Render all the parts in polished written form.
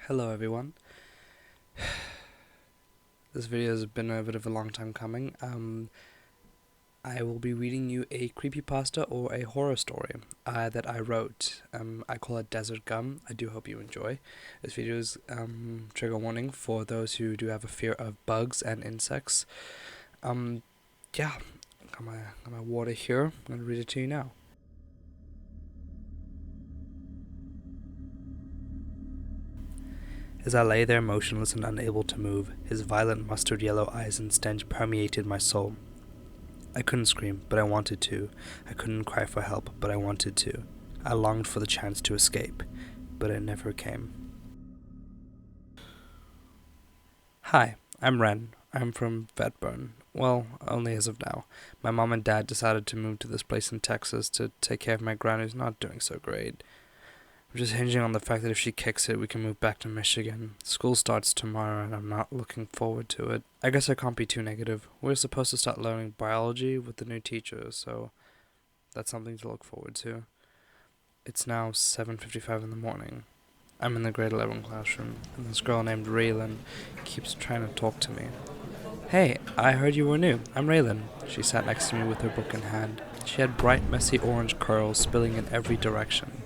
Hello everyone. This video has been a bit of a long time coming. I will be reading you a creepypasta or a horror story that I wrote. I call it Desert Gum. I do hope you enjoy. This video is trigger warning for those who do have a fear of bugs and insects. Yeah, got my water here. I'm gonna read it to you now. As I lay there motionless and unable to move, his violent mustard yellow eyes and stench permeated my soul. I couldn't scream, but I wanted to. I couldn't cry for help, but I wanted to. I longed for the chance to escape, but it never came. Hi, I'm Ren. I'm from Vetburn. Well, only as of now. My mom and dad decided to move to this place in Texas to take care of my gran who's not doing so great. We're just hinging on the fact that if she kicks it, we can move back to Michigan. School starts tomorrow, and I'm not looking forward to it. I guess I can't be too negative. We're supposed to start learning biology with the new teacher, so that's something to look forward to. It's now 7:55 in the morning. I'm in the grade 11 classroom, and this girl named Raylan keeps trying to talk to me. Hey, I heard you were new. I'm Raylan. She sat next to me with her book in hand. She had bright, messy orange curls spilling in every direction.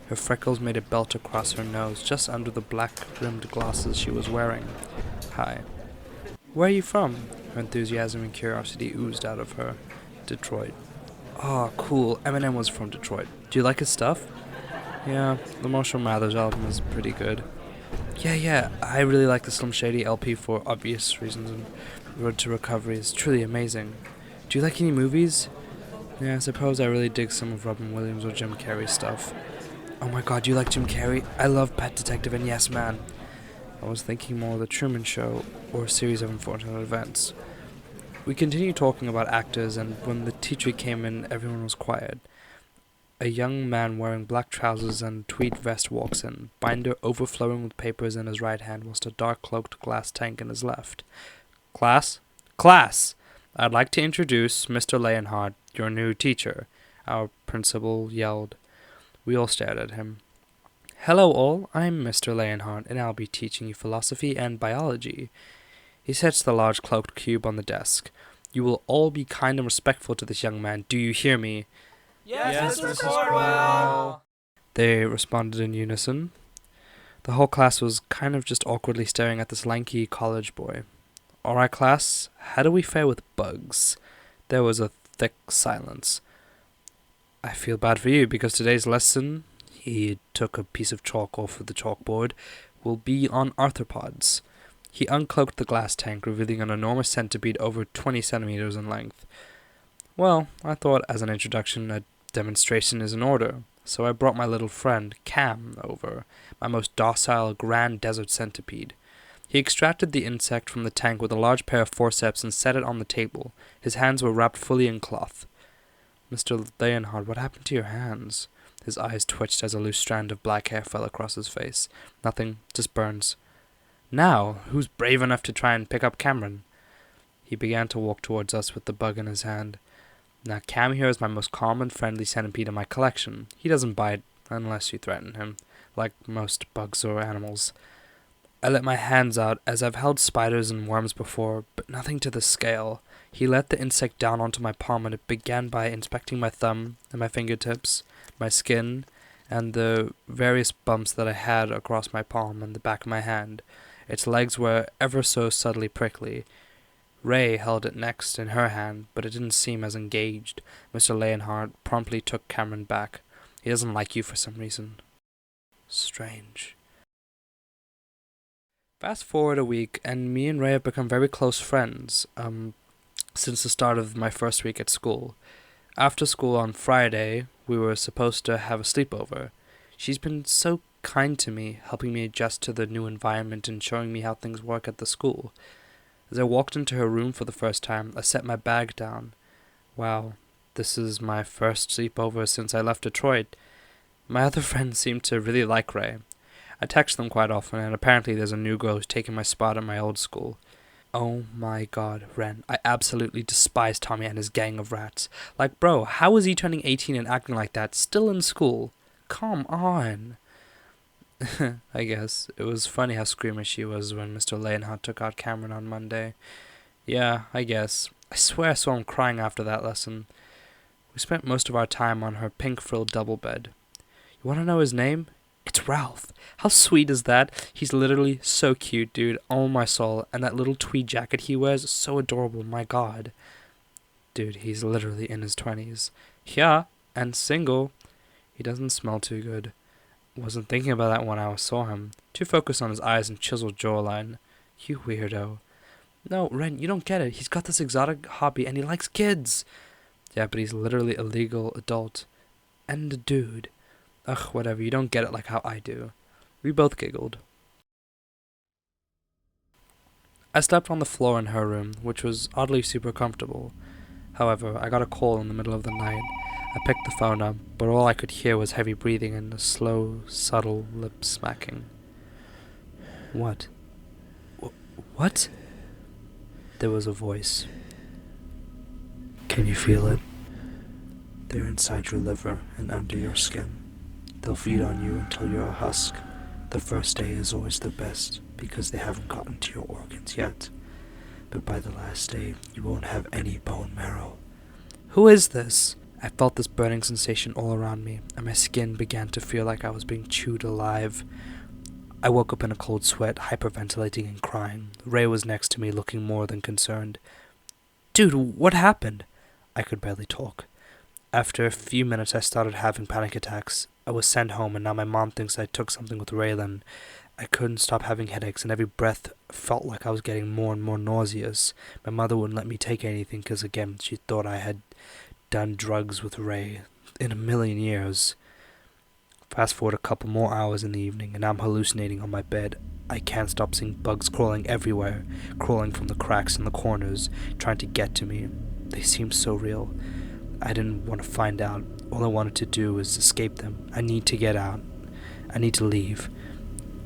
Her freckles made a belt across her nose, just under the black-rimmed glasses she was wearing. Hi. Where are you from? Her enthusiasm and curiosity oozed out of her. Detroit. Oh, cool. Eminem was from Detroit. Do you like his stuff? Yeah, the Marshall Mathers album is pretty good. Yeah, I really like the Slim Shady LP for obvious reasons, and Road to Recovery is truly amazing. Do you like any movies? Yeah, I suppose I really dig some of Robin Williams or Jim Carrey's stuff. Oh my god, do you like Jim Carrey? I love Pet Detective and Yes Man. I was thinking more of The Truman Show or a series of unfortunate events. We continued talking about actors, and when the teacher came in, everyone was quiet. A young man wearing black trousers and tweed vest walks in, binder overflowing with papers in his right hand, whilst a dark-cloaked glass tank in his left. Class? Class! I'd like to introduce Mr. Leonhardt, your new teacher, our principal yelled. We all stared at him. Hello all, I'm Mr. Leonhardt, and I'll be teaching you philosophy and biology. He sets the large cloaked cube on the desk. You will all be kind and respectful to this young man, do you hear me? Yes, Mrs. Cornwell! They responded in unison. The whole class was kind of just awkwardly staring at this lanky college boy. Alright class, how do we fare with bugs? There was a thick silence. I feel bad for you because today's lesson, he took a piece of chalk off of the chalkboard, will be on arthropods. He uncloaked the glass tank, revealing an enormous centipede over 20 centimeters in length. Well, I thought as an introduction, a demonstration is in order, so I brought my little friend, Cam, over, my most docile grand desert centipede. He extracted the insect from the tank with a large pair of forceps and set it on the table. His hands were wrapped fully in cloth. Mr. Leonhardt, what happened to your hands? His eyes twitched as a loose strand of black hair fell across his face. Nothing, just burns. Now, who's brave enough to try and pick up Cameron? He began to walk towards us with the bug in his hand. Now, Cam here is my most calm and friendly centipede in my collection. He doesn't bite unless you threaten him, like most bugs or animals. I let my hands out, as I've held spiders and worms before, but nothing to this scale. He let the insect down onto my palm, and it began by inspecting my thumb and my fingertips, my skin, and the various bumps that I had across my palm and the back of my hand. Its legs were ever so subtly prickly. Ray held it next in her hand, but it didn't seem as engaged. Mr. Leonhardt promptly took Cameron back. He doesn't like you for some reason. Strange. Fast forward a week, and me and Ray have become very close friends, since the start of my first week at school. After school on Friday, we were supposed to have a sleepover. She's been so kind to me, helping me adjust to the new environment and showing me how things work at the school. As I walked into her room for the first time, I set my bag down. Wow, this is my first sleepover since I left Detroit. My other friends seem to really like Ray. I text them quite often, and apparently there's a new girl who's taking my spot at my old school. Oh my god, Ren, I absolutely despise Tommy and his gang of rats. Like, bro, how is he turning 18 and acting like that, still in school? Come on. I guess. It was funny how squeamish she was when Mr. Leonhardt took out Cameron on Monday. Yeah, I guess. I swear I saw him crying after that lesson. We spent most of our time on her pink-frilled double bed. You want to know his name? It's Ralph. How sweet is that? He's literally so cute, dude. Oh my soul. And that little tweed jacket he wears is so adorable, my god. Dude, he's literally in his 20s. Yeah, and single. He doesn't smell too good. Wasn't thinking about that when I saw him. Too focused on his eyes and chiseled jawline. You weirdo. No, Ren, you don't get it. He's got this exotic hobby and he likes kids. Yeah, but he's literally a legal adult. And a dude. Ugh, whatever, you don't get it like how I do. We both giggled. I slept on the floor in her room, which was oddly super comfortable. However, I got a call in the middle of the night. I picked the phone up, but all I could hear was heavy breathing and a slow, subtle lip smacking. What? What? There was a voice. Can you feel it? They're inside your liver and under your skin. They'll feed on you until you're a husk. The first day is always the best, because they haven't gotten to your organs yet. But by the last day, you won't have any bone marrow. Who is this? I felt this burning sensation all around me, and my skin began to feel like I was being chewed alive. I woke up in a cold sweat, hyperventilating and crying. Ray was next to me, looking more than concerned. Dude, what happened? I could barely talk. After a few minutes, I started having panic attacks. I was sent home, and now my mom thinks I took something with Raylan. I couldn't stop having headaches, and every breath felt like I was getting more and more nauseous. My mother wouldn't let me take anything because, again, she thought I had done drugs with Ray in a million years. Fast forward a couple more hours in the evening, and I'm hallucinating on my bed. I can't stop seeing bugs crawling everywhere, crawling from the cracks in the corners, trying to get to me. They seem so real. I didn't want to find out. All I wanted to do was escape them. I need to get out. I need to leave.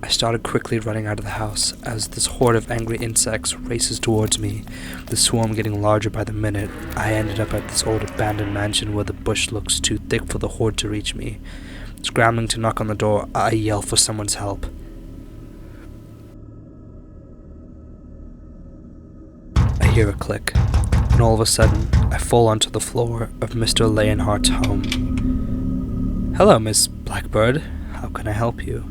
I started quickly running out of the house as this horde of angry insects races towards me, the swarm getting larger by the minute. I ended up at this old abandoned mansion where the bush looks too thick for the horde to reach me. Scrambling to knock on the door, I yell for someone's help. I hear a click, and all of a sudden, I fall onto the floor of Mr. Leonhardt's home. Hello, Miss Blackbird. How can I help you?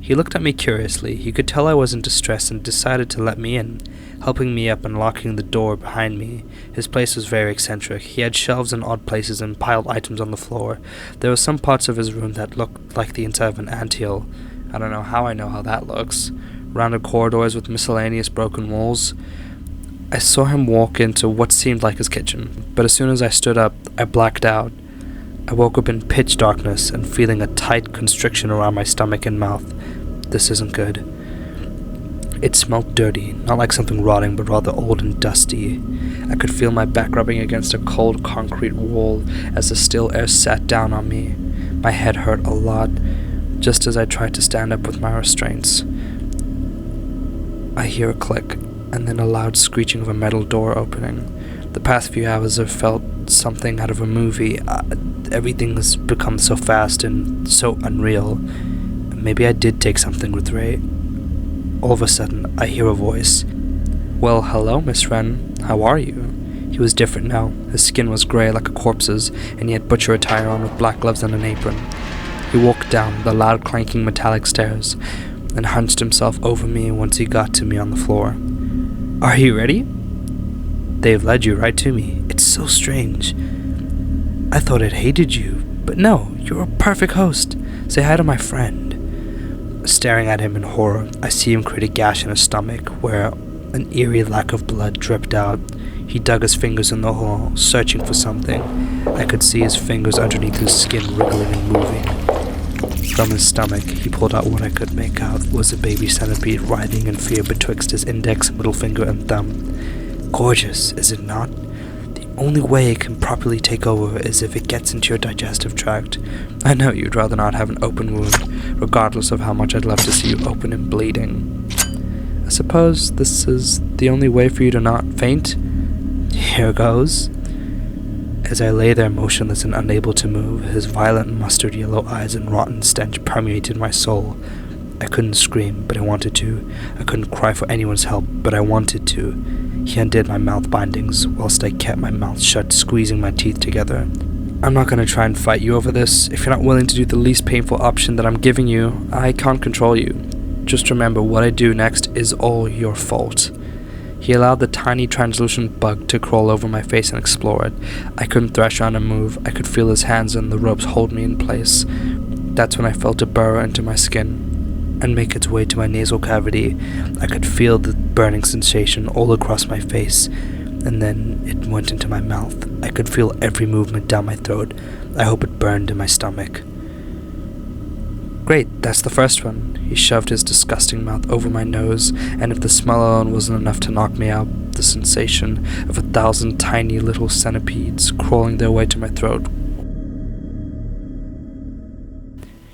He looked at me curiously. He could tell I was in distress and decided to let me in, helping me up and locking the door behind me. His place was very eccentric. He had shelves in odd places and piled items on the floor. There were some parts of his room that looked like the inside of an anthill. I don't know how that looks. Rounded corridors with miscellaneous broken walls. I saw him walk into what seemed like his kitchen, but as soon as I stood up, I blacked out. I woke up in pitch darkness and feeling a tight constriction around my stomach and mouth. This isn't good. It smelled dirty, not like something rotting, but rather old and dusty. I could feel my back rubbing against a cold concrete wall as the still air sat down on me. My head hurt a lot, just as I tried to stand up with my restraints. I hear a click, and then a loud screeching of a metal door opening. The past few hours have felt something out of a movie. Everything has become so fast and so unreal. Maybe I did take something with Ray. All of a sudden, I hear a voice. Well, hello, Miss Wren. How are you? He was different now. His skin was grey like a corpse's, and he had butcher attire on with black gloves and an apron. He walked down the loud clanking metallic stairs and hunched himself over me once he got to me on the floor. Are you ready? They've led you right to me. It's so strange. I thought I'd hated you, but no, you're a perfect host. Say hi to my friend. Staring at him in horror, I see him create a gash in his stomach where an eerie lack of blood dripped out. He dug his fingers in the hole, searching for something. I could see his fingers underneath his skin wriggling and moving. From his stomach, he pulled out what I could make out was a baby centipede writhing in fear betwixt his index, middle finger, and thumb. Gorgeous, is it not? The only way it can properly take over is if it gets into your digestive tract. I know you'd rather not have an open wound, regardless of how much I'd love to see you open and bleeding. I suppose this is the only way for you to not faint? Here goes. As I lay there motionless and unable to move, his violent mustard yellow eyes and rotten stench permeated my soul. I couldn't scream, but I wanted to. I couldn't cry for anyone's help, but I wanted to. He undid my mouth bindings, whilst I kept my mouth shut, squeezing my teeth together. I'm not going to try and fight you over this. If you're not willing to do the least painful option that I'm giving you, I can't control you. Just remember, what I do next is all your fault. He allowed the tiny translucent bug to crawl over my face and explore it. I couldn't thrash around and move. I could feel his hands and the ropes hold me in place. That's when I felt it burrow into my skin and make its way to my nasal cavity. I could feel the burning sensation all across my face, and then it went into my mouth. I could feel every movement down my throat. I hope it burned in my stomach. Great, that's the first one. He shoved his disgusting mouth over my nose, and if the smell alone wasn't enough to knock me out, the sensation of 1,000 tiny little centipedes crawling their way to my throat.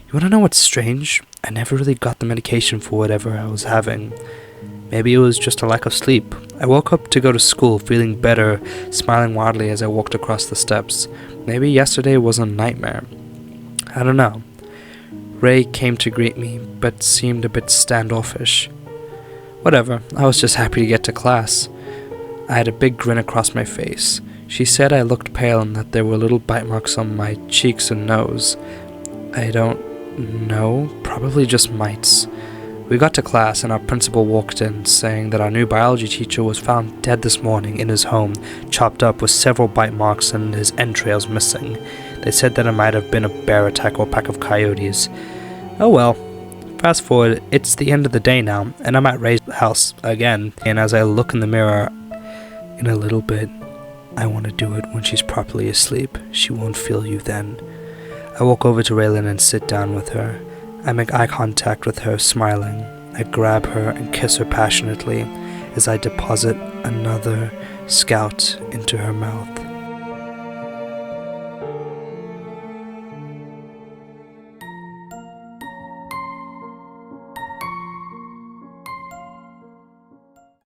You wanna know what's strange? I never really got the medication for whatever I was having. Maybe it was just a lack of sleep. I woke up to go to school feeling better, smiling wildly as I walked across the steps. Maybe yesterday was a nightmare. I don't know. Ray came to greet me, but seemed a bit standoffish. Whatever, I was just happy to get to class. I had a big grin across my face. She said I looked pale and that there were little bite marks on my cheeks and nose. I don't know, probably just mites. We got to class and our principal walked in, saying that our new biology teacher was found dead this morning in his home, chopped up with several bite marks and his entrails missing. They said that it might have been a bear attack or a pack of coyotes. Oh well. Fast forward, it's the end of the day now, and I'm at Ray's house again, and as I look in the mirror, in a little bit, I want to do it when she's properly asleep. She won't feel you then. I walk over to Raylan and sit down with her. I make eye contact with her, smiling. I grab her and kiss her passionately as I deposit another scout into her mouth.